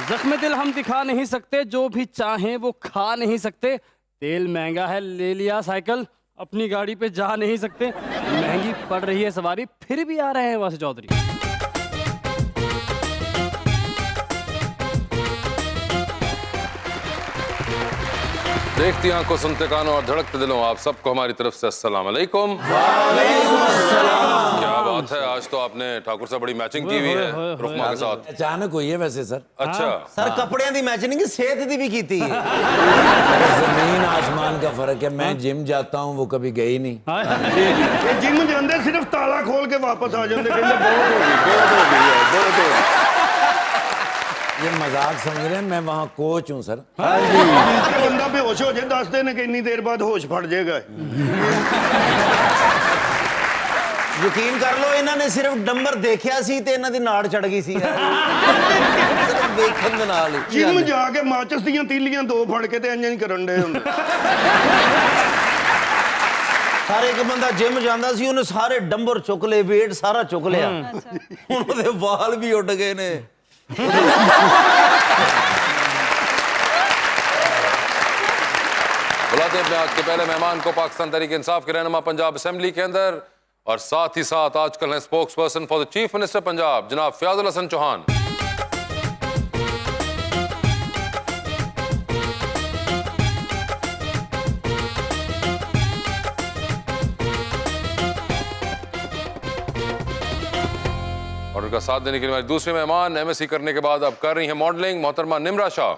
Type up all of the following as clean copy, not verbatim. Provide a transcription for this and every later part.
जख्म दिल हम दिखा नहीं सकते, जो भी चाहें वो खा नहीं सकते। तेल महंगा है ले लिया साइकिल, अपनी गाड़ी पे जा नहीं सकते। महंगी पड़ रही है सवारी, फिर भी आ रहे हैं वासी चौधरी। देखती आंखों, सुनते कानों और धड़कते दिलों, आप सबको हमारी तरफ से अस्सलाम वालेकुम। क्या बात है, आज तो आपने ठाकुर से बड़ी मैचिंग की हुई है रुकमा के साथ। अचानक हुई है वैसे सर। अच्छा सर कपड़िਆਂ ਦੀ मैचिंग सेहत दी भी कीती है। जमीन आसमान का फर्क है। मैं जिम जाता हूँ, वो कभी गई नहीं। ये जिम जाते सिर्फ ताला खोल के वापस आ जाते, कहते बहुत हो गई। ये मजाक समझ रहे हैं, मैं वहाँ कोच हूँ सर। बंदा बेहोश हो जाए 10 दिन कि इन्नी देर बाद होश फट जाएगा। यकीन कर लो, इन्होंने सिर्फ डंबर देखिया सी ते इन्हां दी नाड़ चढ़ गई सी। देखण दे नाल ही जिम जाके माचिस ਦੀਆਂ ਤੀਲੀਆਂ 2 ਫੜ ਕੇ ਤੇ ਇੰਜ ਕਰਨ ਦੇ ਹੁੰਦੇ। हर एक बंदा जिम जांदा सी, ਉਹਨੇ ਸਾਰੇ ਡੰਬਰ ਚੁੱਕ ਲਏ, weight ਸਾਰਾ ਚੁੱਕ ਲਿਆ। ਹੁਣ ਉਹਦੇ ਵਾਲ ਵੀ ਉੱਡ ਗਏ ਨੇ। बुलाते हैं अपने आज के पहले मेहमान को, पाकिस्तान तहरीक इंसाफ के रहनुमा पंजाब असेंबली के अंदर, और साथ ही साथ आजकल हैं spokes person for the chief minister Punjab जनाब फयाजुल हसन चौहान। और उनका साथ देने के लिए हमारी दूसरे मेहमान, एमएससी करने के बाद अब कर रही हैं मॉडलिंग, मोहतरमा Nimra Shah.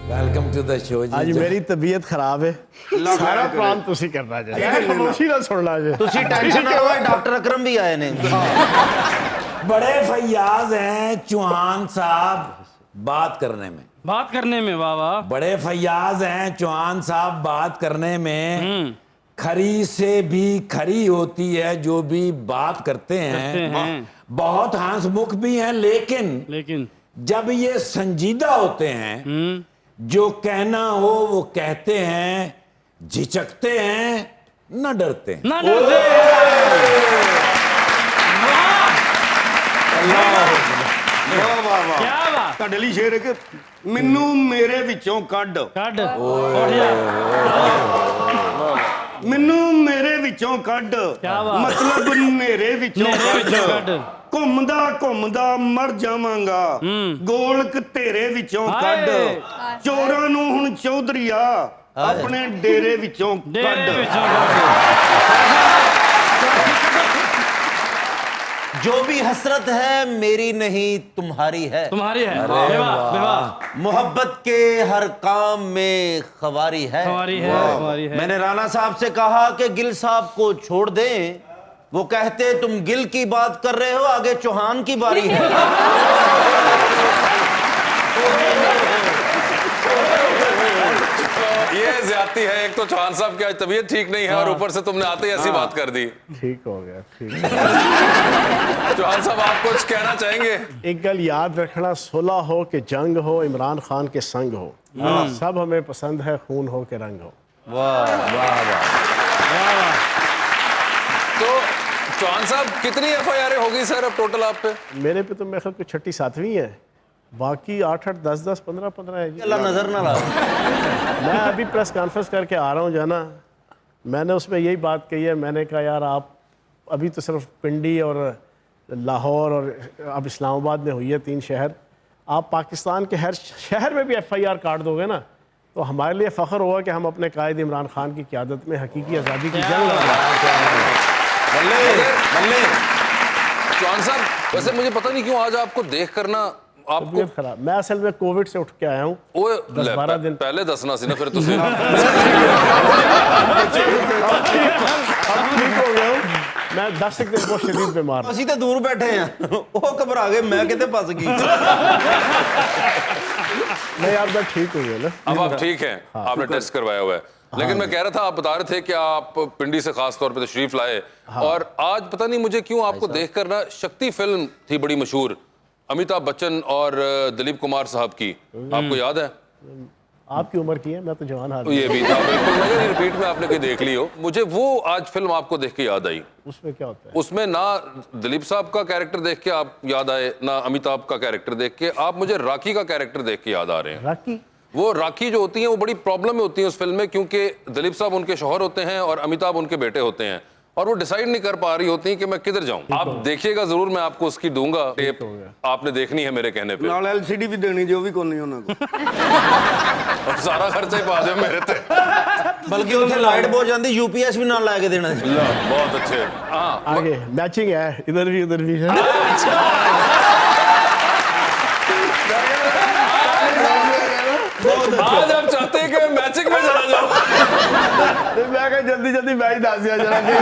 Welcome to the show आज जी। मेरी तबीयत खराब है, सारा प्लान तुसी करना चाहिए, खामोशी ना सुनना चाहिए। ਤੁਸੀਂ ਟੈਨਸ਼ਨ ਨਾ ਲਓ, डॉक्टर अकरम भी आए ने। बड़े फैयाज हैं चौहान साहब बात करने में। बात करने में वाह वाह। बड़े फैयाज हैं चौहान साहब बात करने में। खरी से भी खरी होती है जो भी बात करते हैं। बहुत हंसमुख भी हैं, लेकिन जब ये संजीदा होते हैं, जो कहना हो वो कहते हैं, झिझकते हैं न डरते हैं। ना डरते। क्या बात। ਤੁਹਾਡੇ ਲਈ ਸ਼ੇਰ ਇੱਕ, ਮੈਨੂੰ ਮੇਰੇ ਵਿੱਚੋਂ ਕੱਢ, ਕੱਢ ਮੈਨੂੰ ਮੇਰੇ ਵਿੱਚੋਂ ਕੱਢ, ਕਿਆ ਬਾਤ। ਮਤਲਬ ਮੇਰੇ ਵਿੱਚੋਂ ਵਿੱਚੋਂ ਕੱਢ। ਕੱਢ, ਘੁੰਮਦਾ ਘੁੰਮਦਾ ਮਰ ਜਾਵਾਂਗਾ, ਗੋਲਕ ਤੇਰੇ ਵਿੱਚੋਂ ਕੱਢ, ਚੋਰਾਂ ਨੂੰ ਹੁਣ ਚੌਧਰੀਆ ਆਪਣੇ ਡੇਰੇ ਵਿੱਚੋਂ ਕੱਢ। डेरे विचों ਕੱਢ। जो भी हसरत है मेरी नहीं तुम्हारी है, तुम्हारी है। बेवा बेवा मोहब्बत के हर काम में खवारी है। हमारी है, हमारी है। मैंने राणा साहब से कहा कि गिल साहब को छोड़ दें, वो कहते तुम गिल की बात कर रहे हो, आगे चौहान की बारी है। ये ज्यादती है, एक तो चौहान साहब की आज तबीयत ठीक नहीं है और ऊपर से तुमने आते ही ऐसी बात कर दी। ठीक हो गया, ठीक। चौहान साहब आप कुछ कहना चाहेंगे? एक गल याद रखना, सुलह हो कि जंग हो, इमरान खान के संग हो, सब हमें पसंद है, खून हो के रंग हो। वाह वाह वाह। तो चौहान साहब कितनी एफआईआर होगी सर अब टोटल आप पे? मेरे पे तो मेरे ख्याल 6ठी 7वीं है, बाकी 8 8 10 10 15 15 है जी। अल्लाह नजर ना लाओ। मैं अभी प्रेस कॉन्फ्रेंस करके आ रहा हूँ जाना, मैंने उसमें यही बात कही है, मैंने कहा यार आप अभी तो सिर्फ पिंडी और लाहौर और अब इस्लामाबाद में हुई है 3 शहर, आप पाकिस्तान के हर शहर में भी FIR काट दोगे ना, तो हमारे लिए फ़ख्र होगा कि हम अपने कायद इमरान खान की क़यादत में हकीकी आज़ादी की जंग लड़ रहे हैं। बल्ले चौहान साहब, वैसे मुझे पता नहीं क्यों आज आपको देख करना आपको तबीयत खराब, मैं असल में कोविड से उठ के आया हूँ। ओए 10-12 दिन पहले दसना सी ना फिर तुसी। ठीक हो गया हूँ मैं, 10 दिन बहुत शदीद बीमार हूँ। ਅਸੀਂ ਤਾਂ ਦੂਰ ਬੈਠੇ ਆ, ਉਹ ਘਬਰਾ ਗਏ, मैं ਕਿਤੇ फंस गई। नहीं यार मैं ठीक हूँ ना। अब आप ठीक हैं, आपने टेस्ट करवाया हुआ है। लेकिन मैं कह रहा था, आप बता रहे थे कि आप पिंडी से खास तौर पे तशरीफ लाए, और आज पता नहीं मुझे क्यों आपको देखकर ना, शक्ति फिल्म थी बड़ी मशहूर, अमिताभ बच्चन और दिलीप कुमार साहब की, आपको याद है? आपकी उम्र की है, मैं तो जवान आदमी। ये भी था बिल्कुल, मगर रिपीट में आपने कहीं देख ली हो। मुझे वो आज फिल्म आपको देख के याद आई, उसमें क्या होता है? उसमें ना दिलीप साहब का कैरेक्टर देख के आप याद आए, ना अमिताभ का कैरेक्टर देख के, आप मुझे राखी का कैरेक्टर देख के याद आ रहे हैं। राखी? वो राखी जो होती है वो बड़ी प्रॉब्लम में होती है उस फिल्म में, क्योंकि दिलीप साहब उनके शौहर होते हैं और अमिताभ उनके बेटे होते हैं, और वो डिसाइड नहीं कर पा रही होती कि मैं किधर जाऊं। आप देखिएगा जरूर, मैं आपको उसकी दूंगा टेप, आपने देखनी है मेरे कहने पे। नाल एलसीडी भी देनी जो भी कोई नहीं होना और सारा खर्चा ही पा दे मेरे ते। बल्कि उनसे लाइट बहुत जाती, यूपीएस भी ना ला के देना। बहुत अच्छे। हाँ, आगे मैचिंग है, इधर भी उधर भी है। आज आप चाहते हैं कि मैं मैचिंग में चला जाऊं। मैं कहा जल्दी जल्दी मैं ही दस दिया जरा कि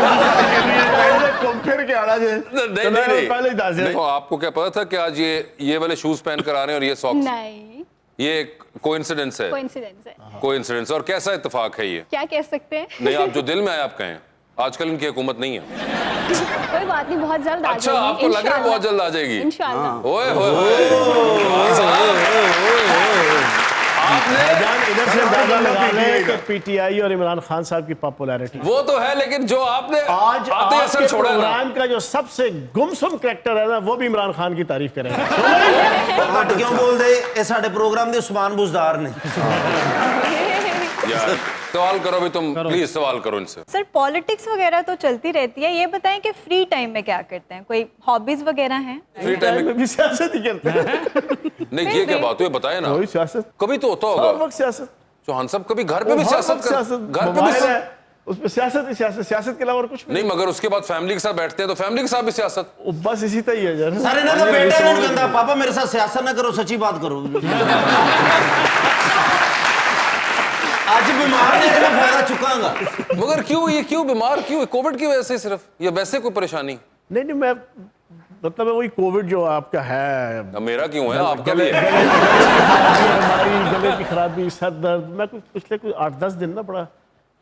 फिर क्या आना जे। नहीं, पहले ही दस दिया। देखो, आपको क्या पता था कि आज ये वाले शूज पहन कर आ रहे हैं और ये सॉक्स? नहीं, ये कोइंसिडेंस है। कोइंसिडेंस है। कोइंसिडेंस। और कैसा इत्तेफाक है ये? क्या कह सकते हैं? नहीं, आप जो दिल में आए आप कहें। आजकल इनकी हुकूमत नहीं है। कोई बात नहीं, बहुत जल्द आ अच्छा, जाएगी। आपको लग रहा है बहुत जल्द आ जाएगी? इंशाल्लाह। ओए होए इधर से अंदाजा लगा लें कि पीटीआई और इमरान खान साहब की पॉपुलैरिटी। वो तो है, लेकिन जो आपने आज आते असर छोड़ा ना, प्रोग्राम का जो सबसे गुमसुम कैरेक्टर है ना, वो भी इमरान खान की तारीफ करेंगे। हट क्यों बोल दे, ये साडे प्रोग्राम दे उस्मान बुजदार ने। यार सवाल करो भी तुम, प्लीज सवाल करो इनसे। सर पॉलिटिक्स वगैरह तो चलती रहती है, ये बताएं कि फ्री टाइम में क्या करते हैं, कोई हॉबीज वगैरह हैं? फ्री टाइम में भी सियासत ही करते हैं। नहीं, ये क्या बात हुई, बताए ना। वही सियासत, कभी तो होता हर होगा वक्त सियासत। चौहान साहब, कभी घर पे भी सियासत कर, घर पे मोबाइल भी है, उसमें सियासत ही सियासत, सियासत के अलावा और कुछ नहीं, मगर उसके बाद फैमिली के साथ बैठते हैं तो फैमिली के साथ भी सियासत। बस इसी तरह ही है जरा। सारे ना तो बेटा ना कहता पापा मेरे साथ सियासत ना करो, सच्ची बात करो। आज बीमार है, मैं फायदा चुकाऊंगा। मगर क्यों, ये क्यों बीमार क्यों? कोविड की वजह से सिर्फ, या वैसे कोई परेशानी? नहीं, मैं मतलब वही कोविड जो आपका है। अब मेरा क्यों है, आपका भी है। हमारी गले की खराबी, सर दर्द, मैं पिछले कुछ 8-10 दिन ना बड़ा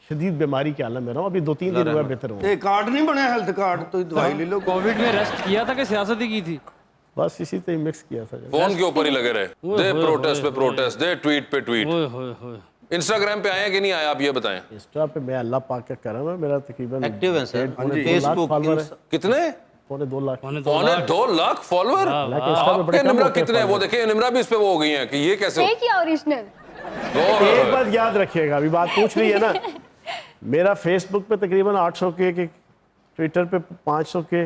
शदीद बीमारी के आलम में रहा हूँ। अभी 2-3 दिन हुआ बेहतर हूँ। ये कार्ड नहीं बना, हेल्थ कार्ड, तो दवाई ले लो। कोविड में रेस्ट किया था कि सियासत ही की थी? बस इसी तरह मिक्स किया था। फोन के ऊपर ही लगे रहे, दे प्रोटेस्ट पे प्रोटेस्ट, दे ट्वीट पे ट्वीट। ओए होए होए। इंस्टाग्राम पे आए कि नहीं आए, आप ये बताएं। इंस्टा पे मैं अल्लाह पाक का करम है, मेरा तकरीबन एक्टिव है सर, 2 लाख फॉलोअर है। कितने? 2.5 लाख। 2 लाख फॉलोअर। आपके निम्रा कितने हैं? वो देखिए, निम्रा भी इस पे वो हो गई हैं कि ये कैसे फेक या ओरिजिनल? एक बात याद रखिएगा, अभी बात पूछ रही है ना, मेरा फेसबुक पे तकरीबन 800 के, ट्विटर पे 500 के,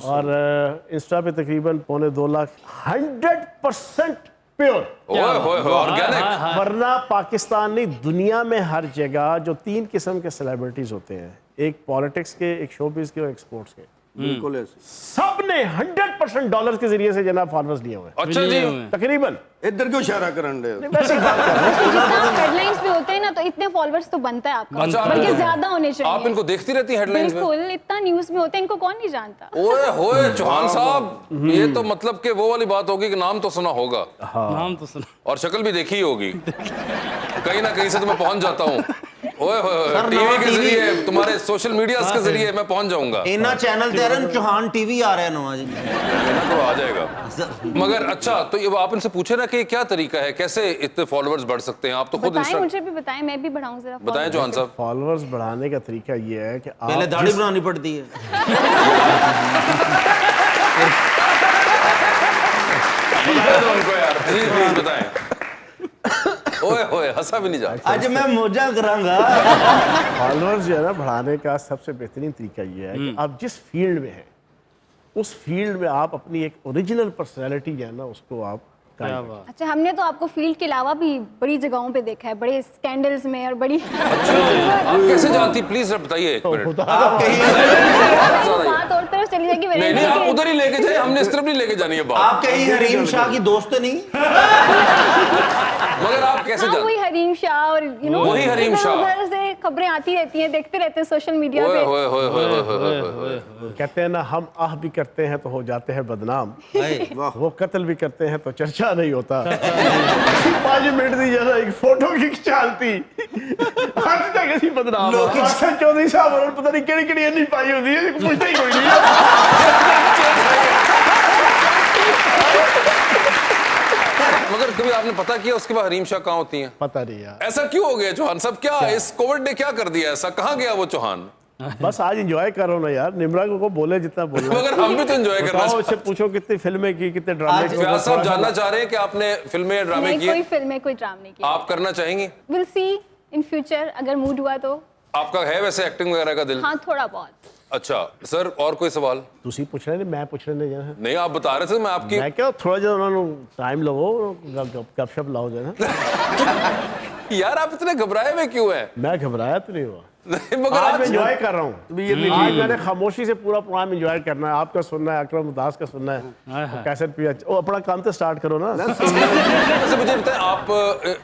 और इंस्टा पे तकरीबन 2.25 लाख। 100% pure, organic. वरना पाकिस्तान नहीं, दुनिया में हर जगह जो 3 किस्म के सेलिब्रिटीज होते हैं, एक पॉलिटिक्स के, एक शोबिज के और एक स्पोर्ट्स के, बिल्कुल ऐसे। सब ने 100% डॉलर के जरिए से जनाब फॉलोअर्स लिए हुए। अच्छा जी, तकरीबन। इधर क्यों इशारा करन दे? वैसे ही बात कर रहे हैं। जितना हेडलाइंस पे होते हैं ना, तो इतने फॉलोअर्स तो बनता है आपका, अच्छा, बल्कि ज्यादा होने चाहिए। आप इनको देखती रहती हैं हेडलाइंस में? बिल्कुल, इतना न्यूज में होते हैं, इनको कौन नहीं जानता। ओए होए चौहान साहब, ये तो मतलब कि वो वाली बात होगी कि नाम तो सुना होगा नाम तो सुना और शक्ल भी देखी ही होगी, कहीं ना कहीं से तो मैं पहुंच जाता हूँ। ओए होए, टीवी के जरिए, तुम्हारे सोशल मीडिया के जरिए मैं पहुंच जाऊंगा। इना चैनल ते रन चौहान टीवी आ रहा है नवा जी, तो आ जाएगा। मगर अच्छा, तो ये आप इनसे पूछे ना कि क्या तरीका है, कैसे इतने फॉलोअर्स बढ़ सकते हैं? आप तो खुद बताएं, मुझे भी बताएं, मैं भी बढ़ाऊं जरा। बताएं चौहान साहब। फॉलोअर्स बढ़ाने का तरीका ये है कि पहले आप दाढ़ी बनानी पड़ती है। बताएं तो उनको यार, प्लीज बताएं। ओए होए, हंसा भी नहीं जाता। आज मैं मौजा करांगा। फॉलोअर्स जो है ना बढ़ाने का सबसे बेहतरीन तरीका ये है कि आप जिस फील्ड में हैं, उस फील्ड में आप अपनी एक ओरिजिनल पर्सनैलिटी जो है ना, उसको आप कायम रखें। अच्छा, हमने तो आपको फील्ड के अलावा भी बड़ी जगहों पे देखा है, बड़े स्कैंडल्स में और बड़ी आप कैसे जानती, प्लीज बताइए एक मिनट। बात और तरफ चली जाएगी। नहीं नहीं, आप उधर ही लेके जाए, हमने इस तरफ नहीं लेके जानी है बात। आप कहीं हरीम शाह की दोस्त नहीं? मगर आप कैसे हाँ, जानते? वही हरीम शाह और वही हरीम शाह। उधर से खबरें आती रहती हैं, देखते रहते हैं सोशल मीडिया पे। ओए होए होए होए होए। कहते हैं ना, हम आह भी करते हैं तो हो जाते हैं बदनाम, वो कत्ल भी करते हैं तो चर्चा नहीं होता। 5 मिनट दी जरा एक फोटो की चालती आज तक ऐसी बदनाम हो। हसन चौधरी साहब और पता नहीं केड़ी केड़ी नहीं पाई होती है, पूछता ही कोई नहीं। मगर कभी आपने पता किया उसके बाद हरीम शाह कहाँ होती हैं? पता नहीं यार। ऐसा क्यों हो गया चौहान साहब? क्या इस कोविड ने क्या कर दिया ऐसा? कहाँ गया वो चौहान? बस आज एंजॉय कर रहा हूँ ना यार, निम्रा को बोले जितना बोलना। मगर हम भी तो एंजॉय कर रहे हैं। उससे पूछो कितनी फिल्में की, कितने ड्रामे किए। व्यास साहब जानना चाह रहे हैं कि आपने फिल्में ड्रामे नहीं, किए? कोई फिल्में कोई ड्रामे नहीं किए। आप करना चाहेंगे? विल सी इन फ्यूचर, अगर मूड हुआ तो। आपका है वैसे एक्टिंग वगैरह का दिल? हाँ, थोड़ा बहुत। अच्छा सर, और कोई सवाल? तुसी पूछ रहे मैं पूछ रहे नहीं नहीं, आप बता रहे थे, मैं आपकी मैं क्या थोड़ा जो उन्होंने टाइम लो, गपशप लाओ जो ना। यार आप इतने घबराए हुए क्यों हैं? मैं घबराया तो नहीं हुआ, मगर आज मैं एंजॉय कर रहा हूँ। आज मैंने खामोशी से पूरा प्रोग्राम एंजॉय करना है। आपका सुनना है, अकरम उदास का सुनना है, कैसे पिया। ओ, अपना काम तो स्टार्ट करो ना। वैसे मुझे बताएं, आप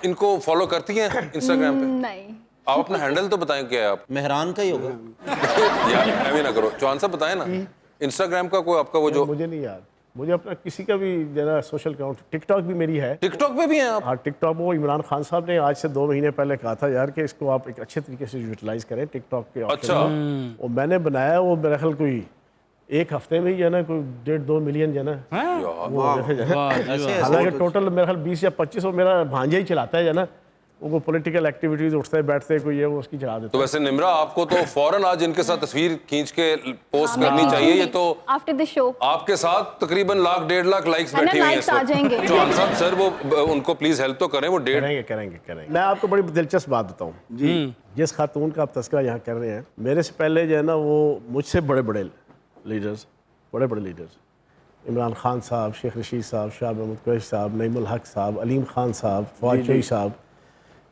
इनको फॉलो करती हैं इंस्टाग्राम पे? नहीं। आप अपना हैंडल तो बताएं क्या है आप? मेहरान का ही होगा। यार ऐਵੇਂ ना करो, चौहान साहब बताएं ना इंस्टाग्राम का कोई आपका वो जो। मुझे नहीं याद, मुझे अपना किसी का भी जरा सोशल अकाउंट। टिकटॉक भी मेरी है। टिकटॉक पे भी हैं आप? हाँ, टिकटॉक वो इमरान खान साहब ने आज से 2 महीने पहले कहा था यार कि इसको आप एक अच्छे तरीके से यूटिलाइज करें टिकटॉक के ऑप्शन अच्छा। को। वो मैंने बनाया, वो मेरे ख्याल कोई 1 हफ्ते में ही है ना, कोई 1.5-2 मिलियन जो है ना। हालांकि टोटल मेरे ख्याल 20 या 25 वो मेरा भांजा ही चलाता है ना। वो पॉलिटिकल एक्टिविटीज उठते बैठते कोई है वो उसकी चला देता। तो वैसे निम्रा आपको तो फौरन आज इनके साथ तस्वीर खींच के पोस्ट करनी चाहिए। ये तो आफ्टर द शो आपके साथ तकरीबन 1.5 लाख लाइक्स बैठी हुई हैं लाइक्स आ जाएंगे। चौहान साहब सर, वो उनको प्लीज हेल्प तो करें। वो करेंगे। मैं आपको बड़ी दिलचस्प बात बताऊं जी। जिस खातून का आप तस्करा यहाँ कर रहे हैं, मेरे से पहले जो है ना वो मुझसे बड़े लीडर्स इमरान खान साहब, शेख रशीद साहब, शाह महमूद कुरैशी साहब, नईमुल हक साहब, अलीम खान साहब, फवाद चौधरी साहब,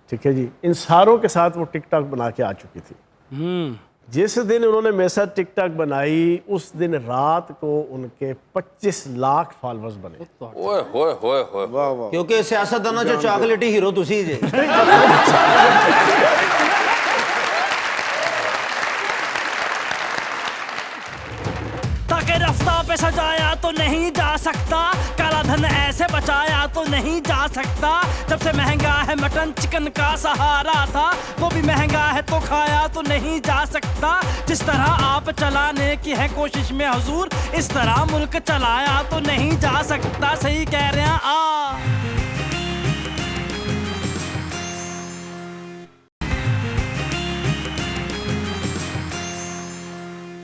ठीक है जी, इन सारों के साथ वो टिकटॉक बना के आ चुकी थी। जिस दिन उन्होंने मेरे साथ टिकटॉक बनाई, उस दिन रात को उनके 25 लाख फॉलोअर्स बने। ओए होए होए होए। क्योंकि सियासतदाना जो चॉकलेटी हीरो तुसी जे। ताकि रास्ता पे सजाया तो नहीं जा सकता, काला धन ऐसे बचाया तो नहीं जा सकता। सबसे महंगा है मटन चिकन का सहारा था, वो भी महंगा है तो खाया तो नहीं जा सकता। जिस तरह आप चलाने की है कोशिश में हुजूर, इस तरह मुल्क चलाया तो नहीं जा सकता। सही कह रहे हैं आ।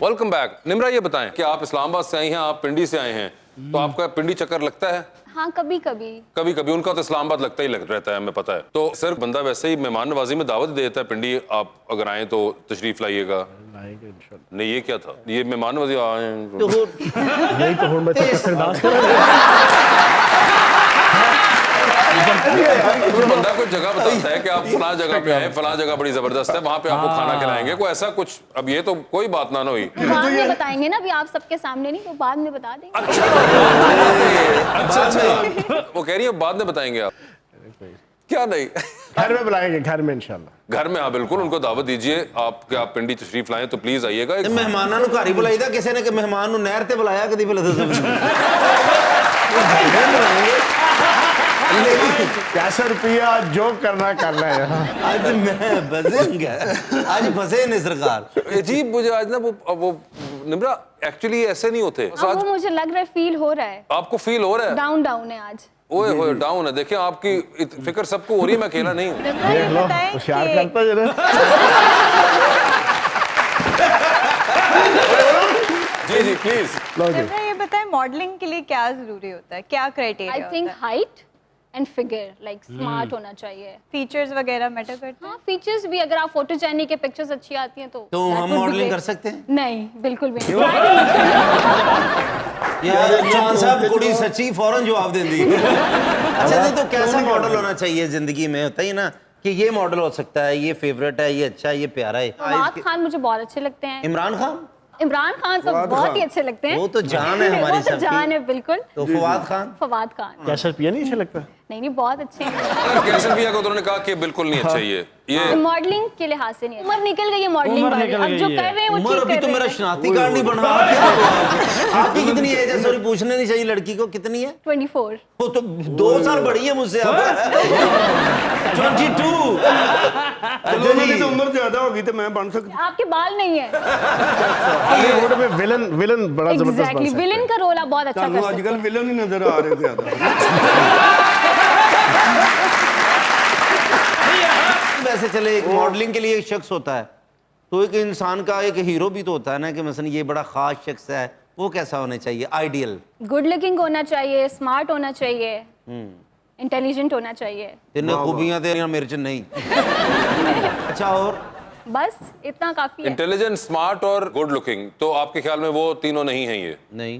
Welcome back. निम्रा, ये बताएं कि आप इस्लामाबाद से आई हैं, आप पिंडी से आए हैं, तो आपका पिंडी चक्कर लगता है? हाँ, कभी कभी। कभी कभी उनका तो इस्लामाबाद लगता ही लग रहता है, हमें पता है। तो सर, बंदा वैसे ही मेहमान नवाजी में दावत देता है पिंडी, आप अगर आए तो तशरीफ लाइएगा। नहीं, ये क्या था? ये मेहमान नवाजी आए यही तो मैं तो डांस कर बंदा कोई जगह बताता है कि आप फला जगह पे आए, फला जगह बड़ी जबरदस्त है, वहां पे आपको खाना खिलाएंगे, कोई ऐसा कुछ। अब ये तो कोई बात ना हुई। बाद में बताएंगे ना, अभी आप सबके सामने नहीं, तो बाद में बता देंगे। अच्छा। वो कह रही है बाद में बताएंगे आप? क्या नहीं? घर में बुलाएंगे, घर में इंशाल्लाह। घर में? हाँ बिल्कुल, उनको दावत दीजिए। आप पिंडी तशरीफ लाएं तो प्लीज आइएगा। मेहमानों को घर ही बुलाई था, किसी ने कि मेहमान को नहर ते बुलाया कभी कैसे रुपया जो करना है। आज मैं बजेंगे, आज फंसे नहीं सरकार। अजीब मुझे आज ना वो निम्रा एक्चुअली ऐसे नहीं होते। अब वो मुझे लग रहा है, फील हो रहा है। आपको फील हो रहा है? डाउन है आज। ओए होए, डाउन है। देखिए आपकी फिक्र सबको हो रही है, मैं अकेला नहीं हूँ। देख लो, होशियार करता जरा। जी प्लीज। ये बताएं, मॉडलिंग के लिए क्या जरूरी होता है, क्या criteria? I think height and figure, like smart होना चाहिए। फीचर्स वगैरह मैटर करते हैं? हाँ, फीचर्स भी। अगर आप फोटोजेनिक के पिक्चर्स अच्छी आती हैं तो हम मॉडलिंग कर सकते हैं? नहीं, बिल्कुल भी नहीं। यार चौहान साहब कुड़ी सच्ची फौरन जवाब दे दी। अच्छा, तो कैसा मॉडल होना चाहिए जिंदगी में? होता ही ना कि ये मॉडल हो सकता है, ये फेवरेट है, ये अच्छा है, ये प्यारा है। फवाद खान मुझे बहुत अच्छे लगते हैं। इमरान खान तो बहुत ही अच्छे लगते हैं। वो तो जान है हमारी सबकी। जान है बिल्कुल। तो फवाद खान कैसर पिया नहीं अच्छा लगता? नहीं, बहुत अच्छे हैं। कैसर पिया को उन्होंने कहा कि बिल्कुल नहीं अच्छा ये मॉडलिंग के लिहाज से नहीं। उम्र निकल गई है मॉडलिंग वाली, अब जो कर रहे हैं वो ठीक कर रहे हैं। अभी तो मेरा शनाख्ती कार्ड नहीं बना। आपकी कितनी एज है? सॉरी, पूछने नहीं चाहिए। लड़की को कितनी है? 24। वो तो 2 साल बड़ी है मुझसे। 22। मेरी तो उम्र ज्यादा होगी तो मैं बन सकता। आपके बाल नहीं है। बॉलीवुड में विलन बड़ा जबरदस्त। विलन का रोल आप बहुत अच्छा कर सकते हैं। आजकल विलन ही नजर आ रहे ज्यादा। वैसे चले, एक मॉडलिंग के लिए एक शख्स होता है, तो एक इंसान का एक हीरो भी तो होता है ना, कि मसलन ये बड़ा खास शख्स है, वो कैसा होना चाहिए आइडियल? गुड लुकिंग होना चाहिए, स्मार्ट होना चाहिए, इंटेलिजेंट होना चाहिए। तेने खूबियां तेरी मेरे च नहीं। अच्छा, और बस इतना काफी है। इंटेलिजेंट, स्मार्ट और गुड लुकिंग, तो आपके ख्याल में वो तीनों नहीं हैं ये? नहीं।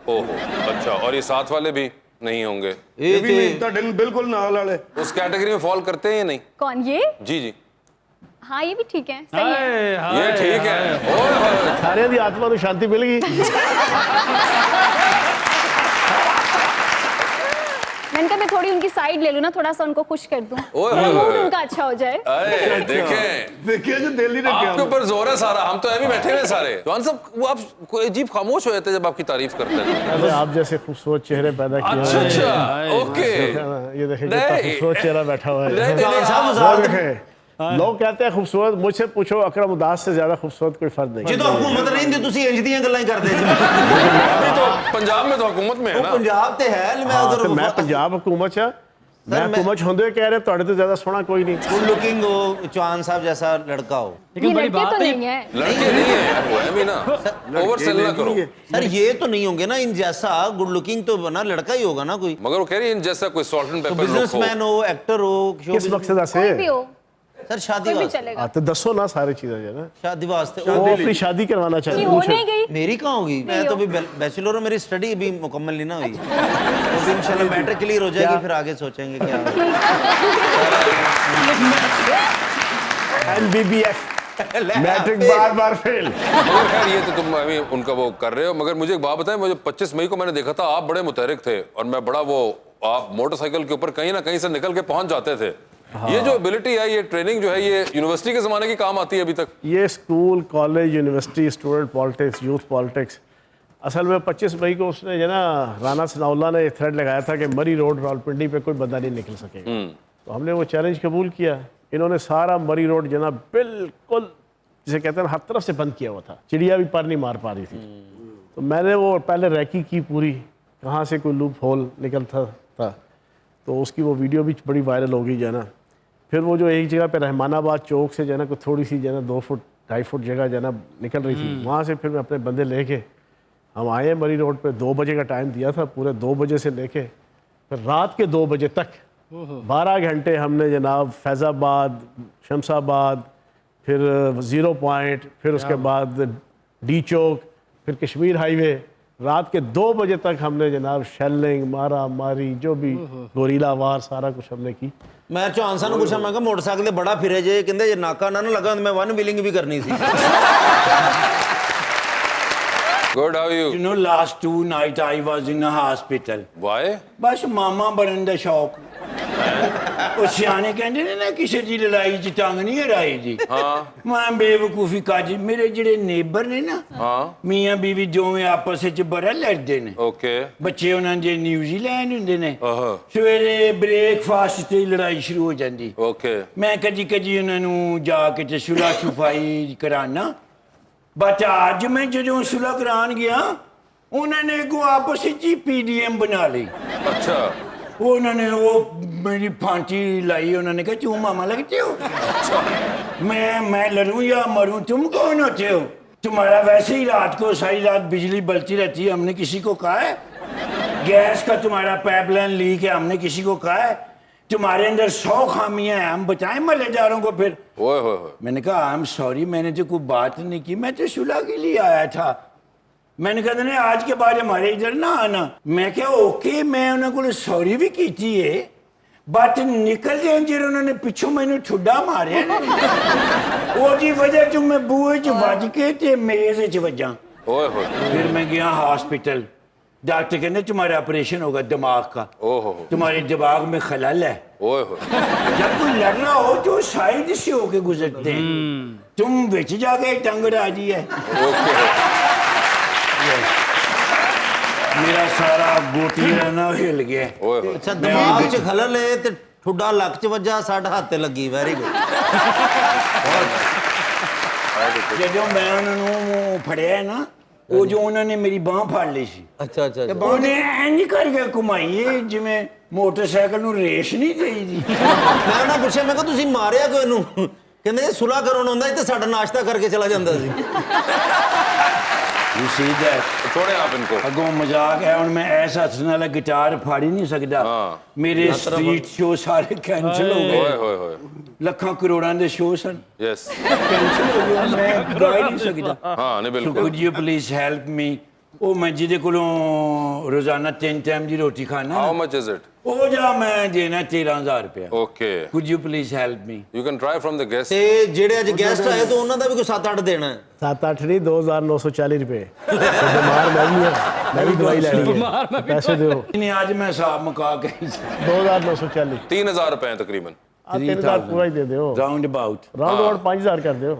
ओहो, अच्छा। और ये साथ वाले भी नहीं होंगे? ये भी नहीं, ਤੁਹਾਡੇ ਨਾਲ ਬਿਲकुल ਨਾਲ ਵਾਲੇ उस कैटेगरी में फॉल करते हैं या नहीं? कौन ये? जी जी, हाँ ये भी ठीक है, सही है। ये ठीक है। ओए होए। सारे दी आत्मा को शांति मिल गई। मैंने कहा मैं थोड़ी उनकी साइड ले लूँ ना, थोड़ा सा उनको खुश कर दूँ, ओए थोड़ा होए। मूड उनका अच्छा हो जाए। अरे देखें, देखिए जो दिल ही रखा आपके ऊपर जोर है सारा, हम तो अभी बैठे हुए सारे। जॉन साहब, वो आप कोई अजीब खामोश हो जाते हैं जब आपकी तारीफ करते हैं। अरे आप जैसे खूबसूरत चेहरे पैदा किए अच्छा हैं। अच्छा, ओके। ये देखें कितना नहीं। खूबसूरत चेहरा बैठा हुआ है। नहीं, नहीं, नहीं, वो देखें, लोग कहते हैं खूबसूरत, मुझसे पूछो अकरम उदास से ज्यादा खूबसूरत कोई फर्द नहीं। जो तो हुकूमत नहीं थी, तुसी इंज दियां गल्लां ही करदे जी। अभी तो पंजाब में तो हुकूमत में है ना। पंजाब ते है, मैं हाँ, उधर तो मैं पंजाब हुकूमत च मैं हुकूमत होंदे कह रहे ਤੁਹਾਡੇ ਤੋਂ ਜ਼ਿਆਦਾ सोहना कोई नहीं। गुड लुकिंग हो, चौहान साहब जैसा लड़का हो। ये लड़के तो नहीं है। लड़के नहीं है यार, वो है भी ना, ओवर सेल ना करो। सर ये तो नहीं होंगे ना इन जैसा, गुड लुकिंग तो बना लड़का ही होगा ना कोई। मगर वो कह रही है इन जैसा कोई सॉल्ट एंड तो पेपर बिजनेसमैन हो, एक्टर हो, किस मकसद से? कोई भी हो, सर शादी कोई भी वास्ते, चलेगा। तो दसो ना सारी चीजें जो है ना, शादी वास्ते वो अपनी शादी करवाना ये चाहते हो नहीं गई। मेरी कहाँ होगी? मैं तो अभी बैचलर हूँ, मेरी स्टडी अभी मुकम्मल नहीं ना हुई। तो भी इंशाल्लाह मैटर क्लियर हो जाएगी, फिर आगे सोचेंगे क्या। MBBS मैट्रिक बार फेल। मगर खैर ये तो तुम अभी उनका वो कर रहे हो। मगर मुझे एक बात बताएं, मुझे 25 मई को मैंने देखा था, आप बड़े मुतहरिक थे और मैं बड़ा वो, आप मोटरसाइकिल के ऊपर कहीं ना कहीं से निकल के पहुंच जाते थे। ये जो एबिलिटी है, ये ट्रेनिंग जो है, ये यूनिवर्सिटी के जमाने की काम आती है अभी तक? ये school, college, university, student politics, youth politics. असल में 25 मई को उसने जो ना राना सनाउल्लाह ने थ्रेड लगाया था कि मरी रोड रावलपिंडी पे कोई बंदा नहीं निकल सकेगा। तो हमने वो चैलेंज कबूल किया। इन्होंने सारा मरी रोड जो ना बिल्कुल जिसे कहते हैं हर तरफ से बंद किया हुआ था, चिड़िया भी पर नहीं मार पा रही थी। तो मैंने वो पहले रैकी की पूरी, कहाँ से कोई लूप होल निकलता था, तो उसकी वो वीडियो भी बड़ी वायरल हो गई जो है ना। फिर वो जो एक जगह पे रहमानाबाद चौक से जो है ना कोई थोड़ी सी जो है ना 2 फुट 2.5 फुट जगह जो है ना निकल रही थी, वहाँ से फिर मैं अपने बंदे लेके हम आए मरी रोड पे। 2 बजे का टाइम दिया था, पूरे 2 बजे से लेके फिर रात के 2 बजे तक 12 घंटे हमने जनाब फैज़ाबाद, शमशाबाद, फिर 0 पॉइंट, फिर उसके बाद डी चौक, फिर कश्मीर हाईवे, रात के 2 बजे तक हमने जनाब शेलिंग, मारा मारी, जो भी गोरीला वार सारा कुछ हमने की। मैं चौहान साहब ने पूछा, मैं कहा मोटरसाइकिल ते बड़ा फिरे जे, कहंदे जे नाका ना लगा तो मैं वन व्हीलिंग भी करनी सी। Good, how are you? You know, last 2 nights I was in a hospital. Why? बस मामा बनन ਦਾ ਸ਼ੌਕ। ਉਹ ਸਿਆਣੇ ਕਹਿੰਦੇ ਨੇ ਨਾ ਕਿਸੇ ਦੀ ਲੜਾਈ 'ਚ ਟੰਗ ਨਹੀਂ ਹਰਾਈ ਦੀ। ਹਾਂ। ਮੈਂ ਬੇਵਕੂਫੀ ਕਾਜੀ, ਮੇਰੇ ਜਿਹੜੇ ਨੇਬਰ ਨੇ ਨਾ, ਹਾਂ। ਮੀਆਂ ਬੀਵੀ ਦੋਵੇਂ ਆਪਸ ਵਿੱਚ ਬੜਾ ਲੜਦੇ ਨੇ। Okay. ਬੱਚੇ ਉਹਨਾਂ ਦੇ ਨਿਊਜ਼ੀਲੈਂਡ ਹੁੰਦੇ ਨੇ। ਆਹਾ। ਸਵੇਰੇ ਬ੍ਰੇਕਫਾਸਟ ਤੇ ਲੜਾਈ ਸ਼ੁਰੂ ਹੋ ਜਾਂਦੀ। Okay. ਮੈਂ ਕਦੀ ਉਹਨਾਂ ਨੂੰ ਜਾ ਕੇ ਤੇ ਸੁਲਾ ਸੁਫਾਈ ਕਰਾਨਾ। बट आज मैं जो सुलह करान गया, उन्होंने को आपस ही PDM बना ली। अच्छा। उन्होंने वो मेरी फांसी लाई, उन्होंने कहा तुम मामा लगते हो। अच्छा। मैं लड़ूं या मरूं, तुम कौन होते हो? तुम्हारा वैसे ही रात को सारी रात बिजली बलती रहती है, हमने किसी को कहा है? गैस का तुम्हारा पाइपलाइन लीक है, हमने किसी को कहा है? तुम्हारे अंदर 100 खामियां हैं, हम बताएं मलेदारों को फिर? ओए होए। मैंने कहा आई एम सॉरी, मैंने तो कोई बात नहीं की, मैं तो सुलह के लिए आया था। मैंने कहा नहीं आज के बाद हमारे इधर ना आना। मैं क्या ओके, मैं उन्होंने सॉरी भी की थी है, बट निकल जाए जो उन्होंने पिछों मैंने ठुड्डा मारे ओदी वजह तो मैं बूहे च वज के ते मेज च वजा। ओए होए। फिर मैं गया हॉस्पिटल, डॉक्टर कहने तुम्हारा ऑपरेशन होगा दिमाग का, ओहो। तुम्हारे दिमाग में खलल है। ओए होए। जब कोई लड़ रहा हो तो साइड से होके गुजरते हैं, तुम बिच जाके टंग राजी है। मेरा सारा गोटी ना हिल गया। ओए होए। अच्छा, दिमाग च खलल है ते ठुड्डा लक च वजा, साढ़े हाथ ते लगी। Very good. जो मैं उन्होंने फड़िया ना, वो जो उन्होंने मेरी बांह फाड़ ली सी। अच्छा अच्छा। उन्हें इंज करके घुमाई जिमें ਮੋਟਰਸਾਈਕਲ ਨੂੰ ਰੇਸ ਨਹੀਂ ਚਾਹੀਦੀ। ਮੈਂ ਉਹਨਾਂ ਪੁੱਛਿਆ, ਮੈਂ ਕਿਹਾ ਤੁਸੀਂ ਮਾਰਿਆ ਕਿਉਂ ਇਹਨੂੰ? ਕਹਿੰਦੇ ਜੇ ਸੁਲਾ ਕਰਾਉਣ ਆਉਂਦਾ ਸੀ ਤੇ ਸਾਡਾ ਨਾਸ਼ਤਾ ਕਰਕੇ ਚਲਾ ਜਾਂਦਾ ਸੀ। You see that? छोड़े आप इनको। अगो मजाक है, और मैं ऐसा हंसने वाला गिटार फाड़ ही नहीं सकता। मेरे स्ट्रीट शो सारे कैंसिल हो ओए गए, होए होए। ਲੱਖਾਂ ਕਰੋੜਾਂ ਦੇ ਸ਼ੋ ਸਨ, यस। कैंसिल हो गए, मैं गा ही नहीं सकता। हाँ नहीं So बिल्कुल। could you please help me? ਉਹ ਮੈਂ ਜਿਹਦੇ ਕੋਲੋਂ ਰੋਜ਼ਾਨਾ 3 ਟਾਈਮ ਦੀ ਰੋਟੀ ਖਾਣਾ, How much is it? ਉਹ ਜਾ ਮੈਂ ਦੇਣਾ 13,000 ਰੁਪਇਆ। Okay. Could you please help me? You can try from the guest। ਤੇ ਜਿਹੜੇ ਅੱਜ ਗੈਸਟ ਆਏ ਤਾਂ ਉਹਨਾਂ ਦਾ ਵੀ ਕੋਈ 7-8 ਦੇਣਾ ਹੈ। 7-8 नहीं 2,940 रुपए। तो बीमार मैं भी हूँ, मैं भी दवाई लेनी है, पैसे दो। नहीं आज मैं हिसाब मुका के 2,940। 3,000 रुपए हैं तकरीबन। 3,000 पूरा ही दे दो, राउंड अबाउट। राउंड अबाउट 5,000 कर दो।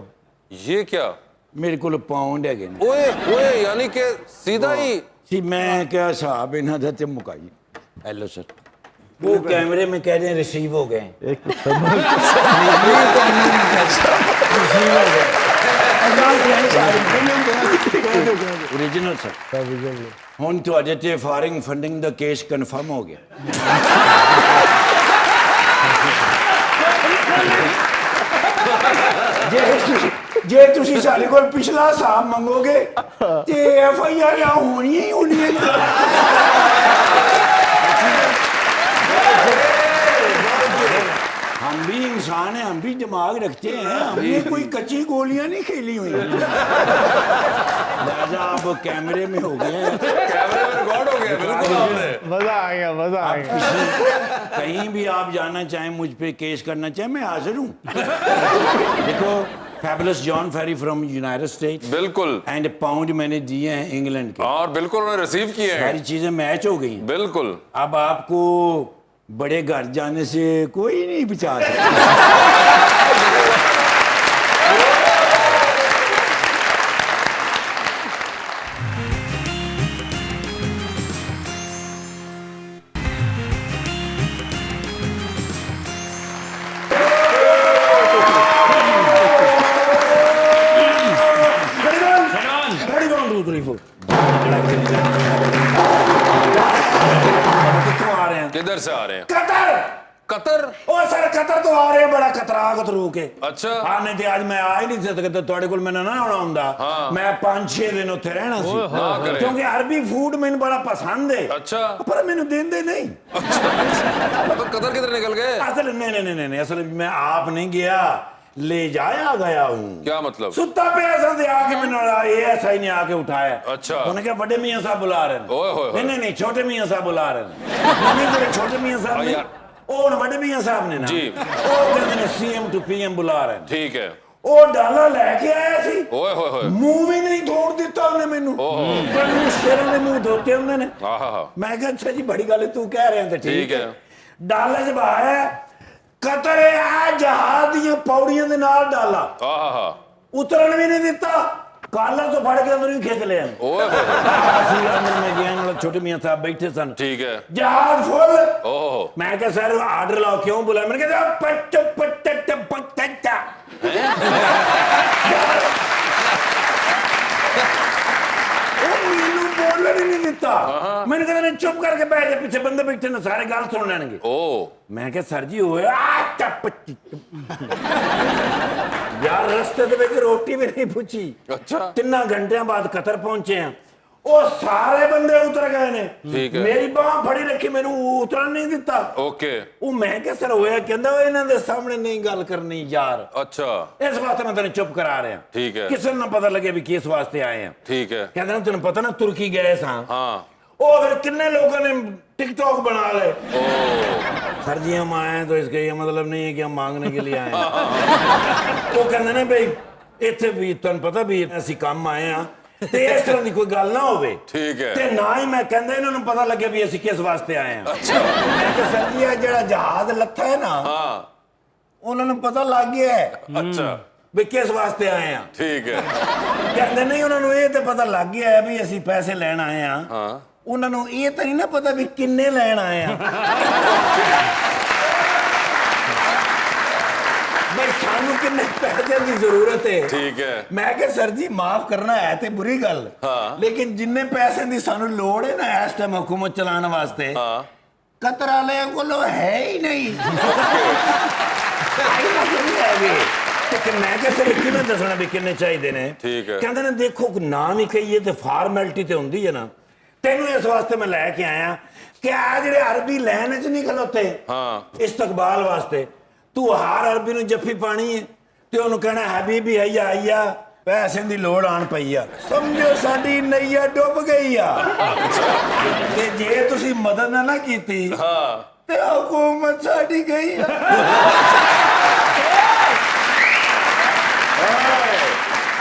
ये क्या? मेरे को पाउंड है ने। ओए ओए, यानी कि सीधा ही। जी मैं क्या हिसाब इन्हों का ते मुकाई। हेलो सर, वो कैमरे में कह रहे हैं रिसीव हो गए। एक ओरिजिनल सर। हुण तुहाडे ते फॉरेन फंडिंग दा केस कन्फर्म हो गया। जे तुसी साडे कोल पिछला हिसाब मंगोगे ते FIR होनी ही होनी है। हम भी इंसान हैं, हम भी दिमाग रखते हैं, हमने कोई कच्ची गोलियां नहीं खेली हुई। लिहाजा आप कैमरे में हो गए हैं, कैमरे में रिकॉर्ड हो गया। बिल्कुल आपने। मजा आ गया, मजा आ गया। कहीं भी आप जाना चाहें, मुझ पे केस करना चाहें, मैं हाजिर हूँ। देखो fabulous John Ferry from United States, बिल्कुल। एंड पाउंड मैंने दिए हैं इंग्लैंड के, और बिल्कुल उन्होंने रिसीव किए हैं। सारी चीजें मैच हो गई। बिल्कुल। अब आपको बड़े घर जाने से कोई नहीं बचा सकता। कित्थों आ रहे हैं? किधर से आ रहे हैं? कतर। कतर? ओ सर कतर तो आ रहे हैं, बड़ा खतरा कतरू के। अच्छा। हाँ नहीं आज मैं आ ही नहीं सकता, थोड़े को मैंने ना आना होंदा। हाँ। मैं 5-6 दिन उत्थे रहना सी, ना करे। क्योंकि अरबी फूड मैंने बड़ा पसंद है। अच्छा। पर मैंने देंदे नहीं। तो कतर किधर निकल गए? असल नहीं असल मैं आप नहीं गया, ले जाया गया हूँ। क्या मतलब? सुता पे ऐसा दे आके मैंने ये ऐसा ही नहीं आके उठाया। अच्छा। उन्होंने कहा बड़े मियां साहब बुला रहे हैं। ओए होए। नहीं छोटे मियां साहब बुला रहे हैं। नहीं मेरे छोटे मियां साहब ने, और बड़े मियां साहब ने ना जी। ਉਹ ਕਹਿੰਦੇ ਨੇ CM to PM बुला रहे हैं। ठीक है। ਉਹ ਡਾਲਾ ਲੈ ਕੇ ਆਇਆ ਸੀ, ओए होए होए। ਮੂੰਹ ਵੀ ਨਹੀਂ ਧੋਣ ਦਿੱਤਾ ਉਹਨੇ ਮੈਨੂੰ। ਪਰ ਸ਼ੇਰਾਂ ਦੇ ਮੂੰਹ ਧੋਤੇ ਹੁੰਦੇ ਨੇ। आहा। ਮੈਂ ਕਿਹਾ ਅੱਛਾ ਜੀ ਬੜੀ ਗੱਲ ਹੈ, ਤੂੰ ਕਹਿ ਰਿਹਾ ਤਾਂ ठीक है। ਡਾਲਾ ਜਬ ਆਇਆ ਕਤਰ ਆ ਜਹਾਜ਼ ਦੀਆਂ ਪੌੜੀਆਂ ਦੇ ਨਾਲ ਡਾਲਾ आहा। ਉਤਰਨ ਵੀ ਨਹੀਂ ਦਿੱਤਾ, ਕਾਲਰ ਤੋਂ ਫੜ ਕੇ ਅੰਦਰ ਹੀ ਖਿੱਚ ਲਿਆ। ओए होए। ਅਸੀਂ ਅੰਦਰ ਮੈਂ ਗਿਆ, ਨਾਲ ਛੋਟੇ ਮੀਆਂ ਸਾਹਿਬ ਬੈਠੇ ਸਨ। ठीक है। ਜਹਾਜ਼ ਫੁੱਲ। ओहो। मैं क्या सर आर्डर लाओ, क्यों बुलाया? मैंने कहा पट पट पट मैनू बोलने ही नहीं दिता। मैंने कहा चुप करके बैठ जा, पीछे बंदे बैठे ने सारे गल सुन लेंगे। ओ। मैं क्या सर जी होए यार रस्ते दे विच रोटी भी नहीं पूछी। अच्छा। 3 घंटे बाद कतर पहुंचे हैं, ਉਹ ਸਾਰੇ ਬੰਦੇ ਉਤਰ ਗਏ ਨੇ। ਠੀਕ ਹੈ। ਮੇਰੀ ਬਾਹ ਫੜੀ ਰੱਖੀ, ਮੈਨੂੰ ਉਤਰਨ ਨਹੀਂ ਦਿੱਤਾ। ओके। ਉਹ ਮੈਂ ਕਿਹਾ ਸਰ ਹੋਇਆ, ਕਹਿੰਦਾ ਉਹ ਇਹਨਾਂ ਦੇ ਸਾਹਮਣੇ ਨਹੀਂ ਗੱਲ ਕਰਨੀ ਯਾਰ। अच्छा। ਇਸ ਵਾਸਤੇ ਮੈਂ ਤੈਨੂੰ ਚੁੱਪ ਕਰਾ ਰਿਹਾ। ਠੀਕ ਹੈ। ਕਿਸੇ ਨੂੰ ਨਾ ਪਤਾ ਲੱਗੇ ਵੀ ਕਿਸ ਵਾਸਤੇ ਆਏ ਆ। ठीक है। ਕਹਿੰਦਾ ਨਾ ਤੈਨੂੰ ਪਤਾ ਨਾ ਤੁਰਕੀ ਗਏ ਸਾਂ। हाँ। ਉਹ ਫਿਰ ਕਿੰਨੇ ਲੋਕਾਂ ਨੇ टिकटॉक बना ले। ओ। सर जी हम आए हैं तो इसका ये मतलब नहीं है कि हम मांगने के लिए आए हैं। वो कहते ना भाई इतने भी तुम पता भी ऐसी काम आए हैं ਤੇ ਇਸ ਤਰ੍ਹਾਂ ਦੀ ਕੋਈ ਗੱਲ ਨਾ ਹੋਵੇ। ਠੀਕ ਹੈ। ਤੇ ਨਾ ਹੀ ਮੈਂ ਕਹਿੰਦਾ ਇਹਨਾਂ ਨੂੰ ਪਤਾ ਲੱਗੇ ਵੀ ਅਸੀਂ ਕਿਸ ਵਾਸਤੇ ਆਏ ਹਾਂ। ਅੱਛਾ। ਮੈਂ ਕਿਹਾ ਸਰ ਜੀ ਇਹ ਜਿਹੜਾ ਜਹਾਜ਼ ਲੱਥਾ ਹੈ ਨਾ, हाँ। ਉਹਨਾਂ ਨੂੰ ਪਤਾ ਲੱਗ ਗਿਆ ਹੈ अच्छा। ਵੀ ਕਿਸ ਵਾਸਤੇ ਆਏ ਹਾਂ। ठीक है। ਕਹਿੰਦੇ ਨਹੀਂ ਉਹਨਾਂ ਨੂੰ ਇਹ ਤੇ ਪਤਾ ਲੱਗ ਗਿਆ ਹੈ ਵੀ ਅਸੀਂ ਪੈਸੇ ਲੈਣ ਆਏ ਹਾਂ। हाँ। ਉਹਨਾਂ ਨੂੰ ਇਹ ਤਾਂ ਨਹੀਂ ਨਾ ਪਤਾ ਵੀ ਕਿੰਨੇ ਲੈਣ ਆਏ ਹਾਂ। भाई सानू किन्ने पैसे की जरूरत है। ठीक है। मैं क्या सर जी माफ करना है ते बुरी गल, हाँ। लेकिन जिन्ने पैसे की सानू लोड़ है ना इस टाइम हुकूमत चलाने वास्ते, हाँ। कतर वाले को है ही नहीं कि मैं क्या फिर किवें दसना भी किन्ने चाहिए ने ठीक है। कहते ने देखो नाम ही कहिए तो फार्मैलिटी तो होंगी है ना तेनू इस वास्ते मैं लैके आया कि आ जेडे अरबी लैन च नहीं खलोते हाँ। इस्तकबाल वास्ते तू हर अरबी नूं जफ्फी पानी है ते ओनू कहना हबीबी हैया हैया पैसे दी लोड़ आन पई आ समझो साडी नैया डुब गई आ ते जे तुसी मदद ना कीती हाँ ते हुकूमत साडी गई आ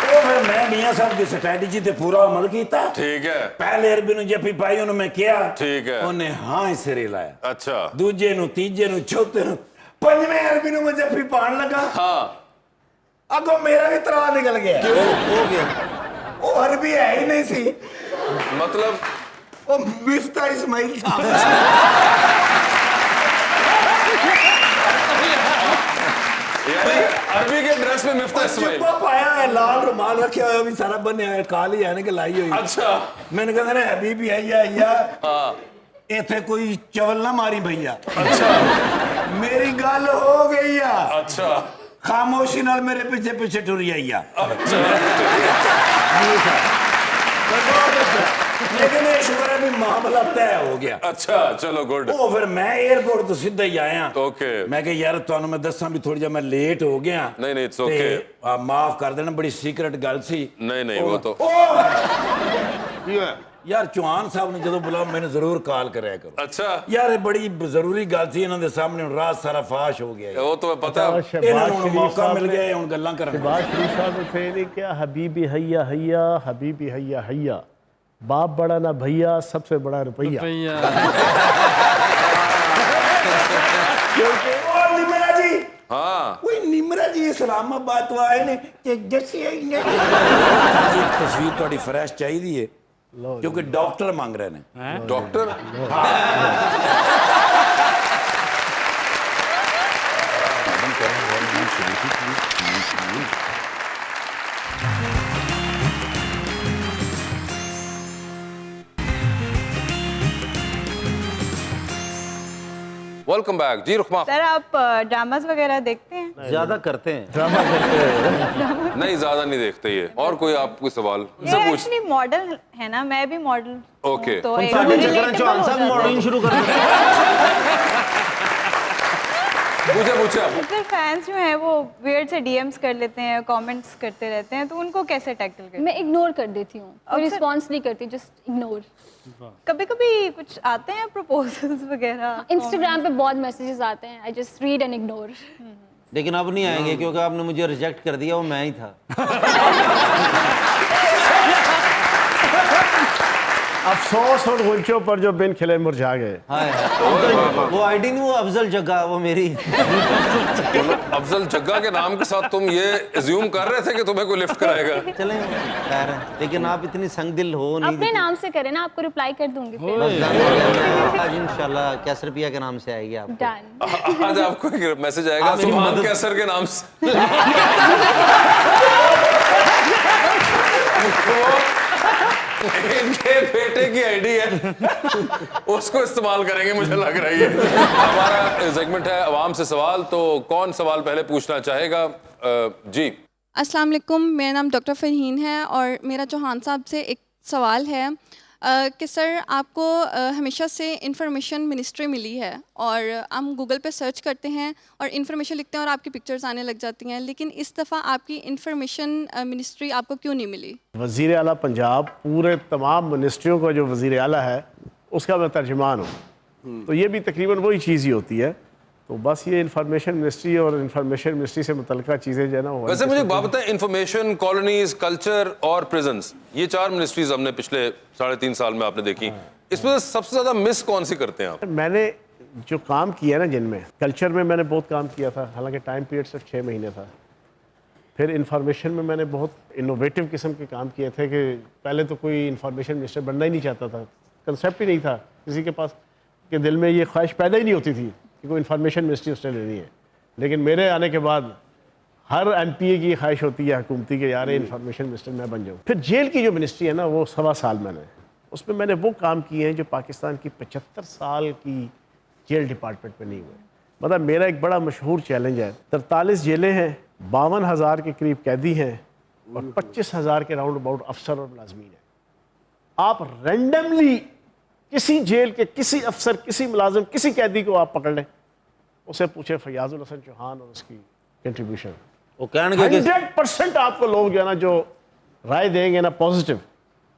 फिर मैं मियां साहब की स्ट्रैटेजी ते पूरा अमल किया। ठीक है। पहले अरबी नु जफ्फी पाई उन्हें मैं किया ठीक है। उन्हें हाँ सिरे लाया अच्छा दूजे नु तीजे नु चौथे नु पंजवें अरबी नु मैं जफ्फी पान लगा हाँ अगो मेरा भी तरा निकल गया क्यों हो गया? वो अरबी है ही नहीं सी मतलब वो मिफ्ता इस्माइल साहब यानी अरबी के ड्रेस में मिफ्ता इस्माइल जुब्बा पाया है लाल रुमाल रखे हुए भी सारा बने है काली है कि लाई हुई अच्छा मैंने कहा ना हबीबी हैया हाँ इथे कोई चवल ना मारी भैया अच्छा मेरी गल हो गई है अच्छा खामोशी नाल मेरे पीछे पीछे टुरी आई आ लेकिन ये शुक्र है भी मामला तय हो गया अच्छा चलो गुड वो फिर मैं एयरपोर्ट तो सीधा ही आया ओके मैं कहा यार तुहानू मैं दसा भी थोड़ी जा मैं लेट हो गया नहीं नहीं इट्स ते, ओके माफ कर देना बड़ी सीक्रेट गल सी नहीं नहीं वो तो यार चौहान साहब ने जो बुलाओ मैंने जरूर कॉल कराया करो अच्छा यार ये बड़ी जरूरी गल सी इन्हां दे सामने हुण रात सारा फाश हो गया वो तो पता है इन्हां नूं मौका मिल गया हुण गल्लां करन शहबाज शरीफ साहब ने थे नहीं क्या हबीबी हैया हैया हबीबी हैया हैया बाप बड़ा ना भैया सबसे बड़ा रुपया और निमरा जी हाँ कोई निमरा जी इस्लामाबाद तो आए ने कि जैसी आई ने तस्वीर थोड़ी फ्रेश चाहिए है क्योंकि डॉक्टर मांग रहे ने डॉक्टर वेलकम बैक जी रुखमा सर आप ड्रामास वगैरह देखते हैं? ज्यादा करते हैं नहीं ज्यादा नहीं देखते ये और कोई आपको सवाल ये एक्चुअली मॉडल है ना मैं भी मॉडल ओके तो एक साढ़े relatable चक्कर चौहान हो साहब जाता है। मॉडलिंग शुरू कर दें। पूछे पूछे आप सर फैंस जो हैं वो वियर्ड से डीएम्स कर लेते हैं कमेंट्स करते रहते हैं तो उनको कैसे टैकल करते हैं? मैं इग्नोर कर देती हूँ कोई रिस्पॉन्स नहीं करती जस्ट इग्नोर कभी कभी कुछ आते हैं प्रपोजल्स वगैरह इंस्टाग्राम पे बहुत मैसेजेस आते हैं I just read and ignore लेकिन अब नहीं आएंगे क्योंकि आपने मुझे रिजेक्ट कर दिया वो मैं ही था अफसोस और गुंचों पर जो बिन खिले मुरझा गए वो आईडी नहीं वो अफजल जग्गा वो मेरी अफजल जग्गा के नाम के साथ तुम ये एज्यूम कर रहे थे कि तुम्हें कोई लिफ्ट कराएगा चलें खैर है लेकिन आप इतनी संगदिल हो नहीं अपने नाम से करें ना आपको रिप्लाई कर दूंगी फिर बस done हो गया। आज इंशाल्लाह कैसर पिया के नाम से आएगी आप डन आज आपको एक मैसेज आएगा आप मेरी सुभान मदद- कैसर के नाम से इनके बेटे की आईडी है उसको इस्तेमाल करेंगे मुझे लग रही है हमारा सेगमेंट है अवाम से सवाल तो कौन सवाल पहले पूछना चाहेगा जी अस्सलाम वालेकुम मेरा नाम डॉक्टर फरहीन है और मेरा चौहान साहब से एक सवाल है कि सर आपको हमेशा से इंफॉर्मेशन मिनिस्ट्री मिली है और हम गूगल पे सर्च करते हैं और इंफॉर्मेशन लिखते हैं और आपकी पिक्चर्स आने लग जाती हैं लेकिन इस दफ़ा आपकी इंफॉर्मेशन मिनिस्ट्री आपको क्यों नहीं मिली? वज़ीर आला पंजाब पूरे तमाम मिनिस्ट्रियों का जो वज़ीर आला है उसका मैं तर्जुमान हूँ तो ये भी तकरीबन वही चीज़ ही होती है तो बस ये इंफॉर्मेशन मिनिस्ट्री और इंफॉर्मेशन मिनिस्ट्री से मुतल्लिका चीज़ें जो है ना वो वैसे मुझे एक बात बताएं इंफॉर्मेशन कॉलोनीज कल्चर और प्रिजन्स ये 4 मिनिस्ट्रीज हमने पिछले 3.5 साल में आपने देखी इसमें सबसे ज्यादा मिस कौन सी करते हैं आप? मैंने जो काम किया ना जिनमें कल्चर में मैंने बहुत काम किया था हालांकि टाइम पीरियड सिर्फ 6 महीने था फिर इंफॉर्मेशन में मैंने बहुत इनोवेटिव किस्म के काम किए थे कि पहले तो कोई इंफॉर्मेशन मिनिस्टर बनना ही नहीं चाहता था कंसेप्ट ही नहीं था किसी के पास के दिल में ये ख्वाहिश पैदा ही नहीं होती थी कि कोई इंफॉर्मेशन मिनिस्ट्री उसने लेनी है लेकिन मेरे आने के बाद हर एमपीए की ख्वाहिश होती है हुकूमती के यार इंफॉर्मेशन मिनिस्टर मैं बन जाऊँ फिर जेल की जो मिनिस्ट्री है ना वो 1.25 साल मैंने उसमें मैंने वो काम किए हैं जो पाकिस्तान की 75 साल की जेल डिपार्टमेंट में नहीं हुए। मतलब मेरा एक बड़ा मशहूर चैलेंज है, 43 जेलें हैं, 52,000 के करीब कैदी हैं और 25,000 के राउंड अबाउट अफसर और मुलाजमीन हैं। आप रैंडमली किसी जेल के किसी अफसर, किसी मुलाजिम, किसी कैदी को आप पकड़ लें, उसे पूछे फयाजुल हसन चौहान और उसकी कंट्रीब्यूशन, वो कहेंगे कि 100% आपको लोग जो है ना जो राय देंगे ना पॉजिटिव,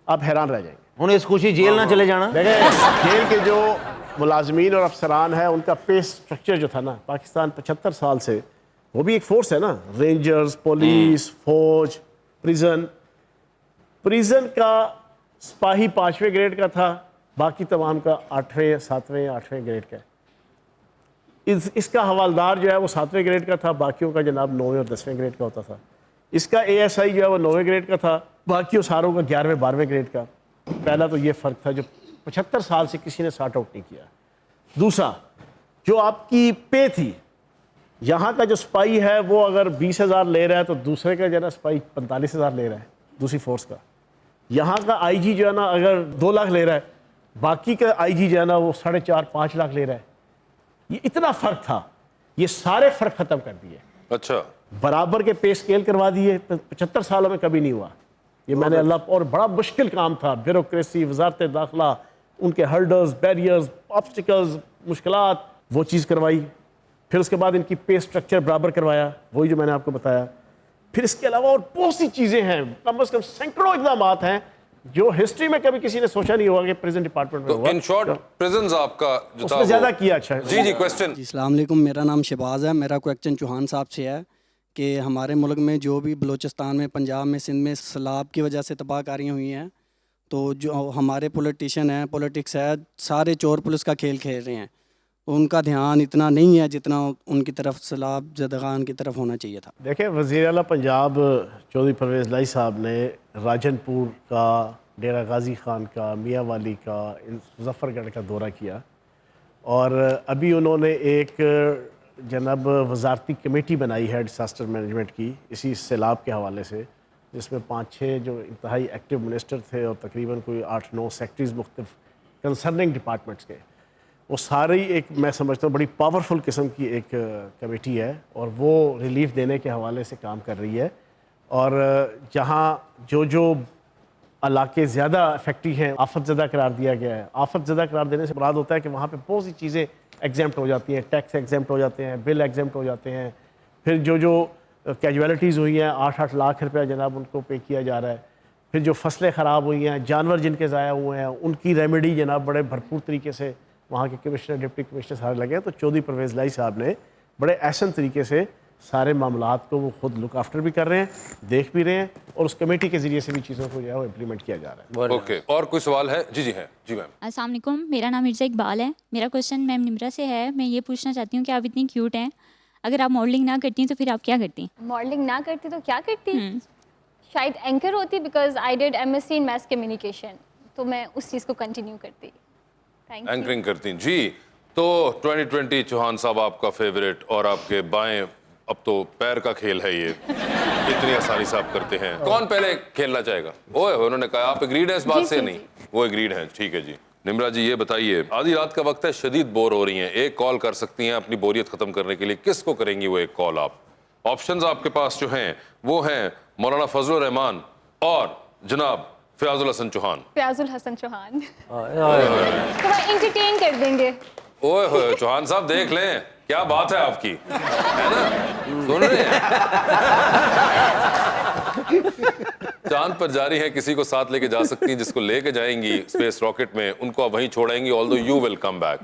आप हैरान रह जाएंगे। उन्हें इस खुशी जेल ना चले जाना। देखें जेल के जो मुलाजमीन और अफसरान है उनका पे स्ट्रक्चर जो था ना, पाकिस्तान 75 साल से, वो भी एक फोर्स है ना, रेंजर्स, पुलिस, फौज, प्रिजन का सिपाही 5वें ग्रेड का था, बाकी तमाम का 8वें, 7वें, 8वें ग्रेड का है। इसका हवालदार जो है वो 7वें ग्रेड का था, बाकियों का जनाब 9वें और 10वें ग्रेड का होता था। इसका ASI जो है वो 9वें ग्रेड का था, बाकी सारों का 11वें, 12वें ग्रेड का। पहला तो ये फ़र्क था जो 75 साल से किसी ने सॉर्ट आउट नहीं किया। दूसरा, जो आपकी पे थी, यहाँ का जो सिपाही है वो अगर 20,000 ले रहा है तो दूसरे का जो है ना सिपाही 45,000 ले रहा है, दूसरी फोर्स का। यहाँ का IG जो है ना अगर 2 लाख ले रहा है, बाकी का IG जो है ना वो 4.5-5 लाख ले रहा है। ये इतना फ़र्क था, ये सारे फ़र्क ख़त्म कर दिए। अच्छा, बराबर के पे स्केल करवा दिए, 75 सालों में कभी नहीं हुआ ये। मैंने अल्लाह, और बड़ा मुश्किल काम था, ब्यूरोक्रेसी, वजारत दाखिला, उनके हर्डल्स, बैरियर्स, ऑब्स्टिकल्स, मुश्किलात, वो चीज़ करवाई। फिर उसके बाद इनकी पे स्ट्रक्चर बराबर करवाया, वही जो मैंने आपको बताया। फिर इसके अलावा और बहुत सी चीज़ें हैं, कम से कम सैकड़ों इक़दामात हैं जो हिस्ट्री में कभी किसी ने सोचा नहीं होगा कि प्रिजन डिपार्टमेंट में होगा। इन शॉर्ट प्रिजन्स आपका जो था उसने ज़्यादा किया। अच्छा जी क्वेश्चन। अस्सलाम वालेकुम, मेरा नाम शहबाज है। मेरा क्वेश्चन चौहान साहब से है कि हमारे मुल्क में जो भी बलूचिस्तान में, पंजाब में, सिंध में सैलाब की वजह से तबाहकारियाँ हुई हैं, तो जो हमारे पॉलिटिशियन हैं, पॉलिटिक्स है, सारे चोर पुलिस का खेल खेल रहे हैं। उनका ध्यान इतना नहीं है जितना उनकी तरफ सैलाब ज़दगान की तरफ होना चाहिए था। देखें, वज़ीर आला पंजाब चौधरी परवेज़ लाई साहब ने राजनपुर का, डेरा गाजी खान का, मियाँ वाली का, मुजफ्फरगढ़ का दौरा किया और अभी उन्होंने एक जनाब वजारती कमेटी बनाई है डिसास्टर मैनेजमेंट की, इसी सैलाब के हवाले से, जिसमें 5-6 जो इंतहाई एक्टिव मिनिस्टर थे और तकरीबन कोई 8-9 सेक्रेटरीज मुख्तलिफ कंसर्निंग डिपार्टमेंट्स के, वो सारी एक, मैं समझता हूँ, बड़ी पावरफुल किस्म की एक कमेटी है और वो रिलीफ देने के हवाले से काम कर रही है। और जहाँ जो इलाके ज़्यादा इफेक्टिव हैं, आफत ज़दा करार दिया गया है। आफत ज़दा करार देने से मुराद होता है कि वहाँ पे बहुत सी चीज़ें एग्जाम्प्ट हो जाती हैं, टैक्स एग्जाम्प्ट हो जाते हैं, बिल एग्जाम्प्ट हो जाते हैं। फिर जो कैजुअलिटीज़ हुई हैं, 8-8 लाख रुपया जनाब उनको पे किया जा रहा है। फिर जो फसलें ख़राब हुई हैं, जानवर जिनके ज़ाया हुए हैं, उनकी रेमेडी जनाब बड़े भरपूर तरीके से वहाँ के कमिश्नर, डिप्टी कमिश्नर सारे लगे हैं। तो चौधरी परवेज़ लाई साहब ने बड़े एहसन तरीके से सारे मामलात को वो खुद लुक आफ्टर भी कर रहे हैं, देख भी रहे हैं, और उस कमेटी के जरिए से भी चीज़ों को जो है वो इम्प्लीमेंट किया जा रहा है। ओके, और कोई सवाल है? जी है। जी मैम। अस्सलाम वालेकुम, मेरा नाम मिर्ज़ा इकबाल है। मेरा क्वेश्चन मैम निम्रा से है। मैं ये पूछना चाहती हूँ कि आप इतनी क्यूट हैं, अगर आप मॉडलिंग ना करती तो फिर आप क्या करती? मॉडलिंग ना करती तो क्या करती? शायद एंकर होती, because I did MSc in mess communication, तो मैं उस चीज़ को कंटिन्यू करती। एंकरिंग करती जी। तो 2020 चौहान साहब आपका फेवरेट, और आपके बाएं, अब तो पैर का खेल है ये, इतनी आसानी से आप करते हैं। कौन पहले खेलना चाहेगा? ओए, उन्होंने कहा आप एग्रीड हैं इस बात से? नहीं, वो एग्रीड हैं, ठीक है जी। निम्रा जी ये बताइए, आधी रात का वक्त है, शदीद बोर हो रही हैं, एक कॉल कर सकती हैं अपनी बोरियत खत्म करने के लिए, किसको करेंगी वो एक कॉल आप? ऑप्शंस आपके पास जो हैं वो हैं मौलाना फजलुर रहमान और जनाब फयाजुल हसन चौहान। फयाजुल हसन चौहान थोड़ा एंटरटेन कर देंगे। ओए होए चौहान साहब, देख लें, क्या बात है आपकी, है ना? सुन रहे हैं? चांद पर जारी है, किसी को साथ लेके जा सकती हैं, जिसको लेके जाएंगी स्पेस रॉकेट में उनको आप वहीं छोड़ेंगी, although you will come back.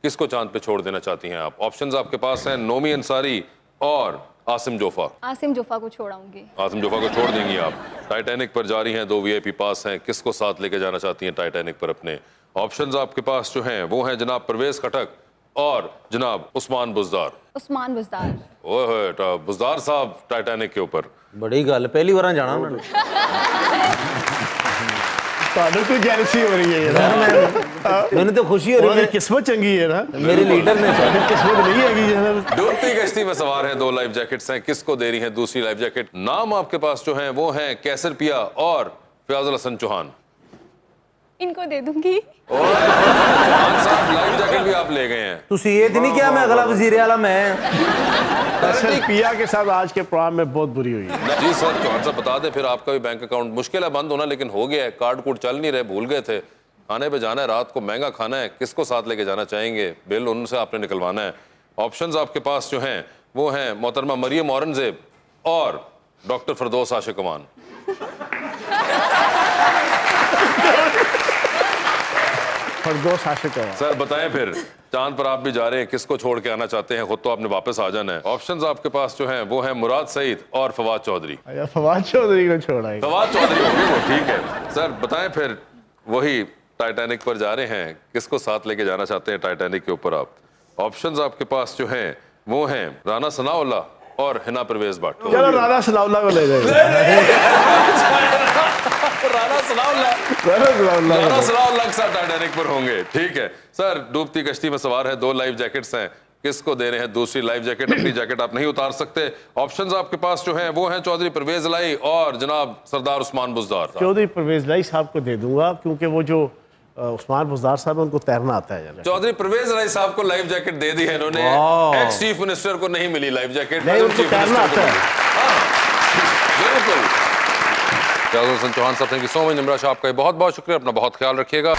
किसको चांद पे छोड़ देना चाहती हैं आप? ऑप्शंस आपके पास हैं नोमी अंसारी और आसिम जोफा। आसिम जोफा को छोड़ाऊंगी। आसिम जोफा को छोड़ देंगी आप। टाइटैनिक पर जारी हैं, 2 VIP पास हैं, किसको साथ लेके जाना चाहती हैं टाइटैनिक पर अपने? ऑप्शंस आपके पास जो हैं वो हैं जनाब परवेज खटक और जनाब उस्मान बुज़दार। उस्मान बुज़दार। ओए बुज़दार साहब टाइटैनिक के ऊपर बड़ी गल, पहली बार जाना उन्होंने। तो जेलसी हो रही है, मैंने तो खुशी हो रही है, किस्मत चंगी है ना, मेरे लीडर ने किस्मत नहीं है। डूबती कश्ती में सवार हैं, 2 लाइफ जैकेट्स हैं, किसको दे रही हैं दूसरी लाइफ जैकेट? नाम आपके पास जो हैं वो हैं कैसर पिया और फयाजुल हसन चौहान। इनको दे दूंगी। चौहान साहब लाइफ जैकेट भी आप ले गए हैं। ਤੁਸੀਂ ਇਹ ਤੇ ਨਹੀਂ ਕਿਹਾ मैं अगला वजीर आला मैं दरअसल पिया के साथ आज के प्रोग्राम में बहुत बुरी हुई है। जी सर, चौहान साहब बता दें, फिर आपका भी बैंक अकाउंट मुश्किल है बंद होना, लेकिन हो गया है, कार्ड कूड चल नहीं रहे, भूल गए थे, खाने पे जाना है, रात को महंगा खाना है, किसको साथ लेके जाना चाहेंगे? बिल उनसे आपने निकलवाना है। ऑप्शंस आपके पास जो हैं वो हैं मोहतरमा मरियम औरंगजेब और डॉक्टर फरदौस आशिक अमान। फरदौस आशिक अमान। सर बताएं फिर, चांद पर आप भी जा रहे हैं, किसको छोड़ के आना चाहते हैं? खुद तो आपने वापस आ जाना है। ऑप्शंस आपके पास जो हैं वो हैं मुराद सईद और फवाद चौधरी। फवाद चौधरी को छोड़ा है। फवाद चौधरी होंगे वो, ठीक है। सर बताएं फिर, वही टाइटैनिक पर जा रहे हैं, किसको साथ लेके जाना चाहते हैं टाइटैनिक के ऊपर आप? ऑप्शंस आपके पास जो हैं वो हैं राना सनाउल्लाह और हिना परवेज भट्ट। चलो राना सनाउल्लाह को ले जाएंगे। राना सनाउल्लाह के साथ टाइटैनिक पर होंगे, ठीक है। सर डूबती कश्ती में सवार है, 2 लाइफ जैकेट्स हैं, किसको दे रहे हैं दूसरी लाइफ जैकेट? अपनी जैकेट आप नहीं उतार सकते। ऑप्शंस आपके पास जो हैं वो हैं चौधरी परवेज लाई और जनाब सरदार उस्मान बुज़दार। चौधरी परवेज लाई साहब को दे दूंगा क्योंकि वो जो उस्मान बुज़दार साहब उनको तैरना आता है। चौधरी परवेज लाई साहब को लाइफ जैकेट दे दी है इन्होंने, एक्स चीफ मिनिस्टर को नहीं मिली लाइफ जैकेट। नहीं, उनको तैरना आता है। बिल्कुल। चौहान साहब, thank you so much. Nimra Shah, आपका बहुत बहुत शुक्रिया, अपना बहुत ख्याल रखिएगा।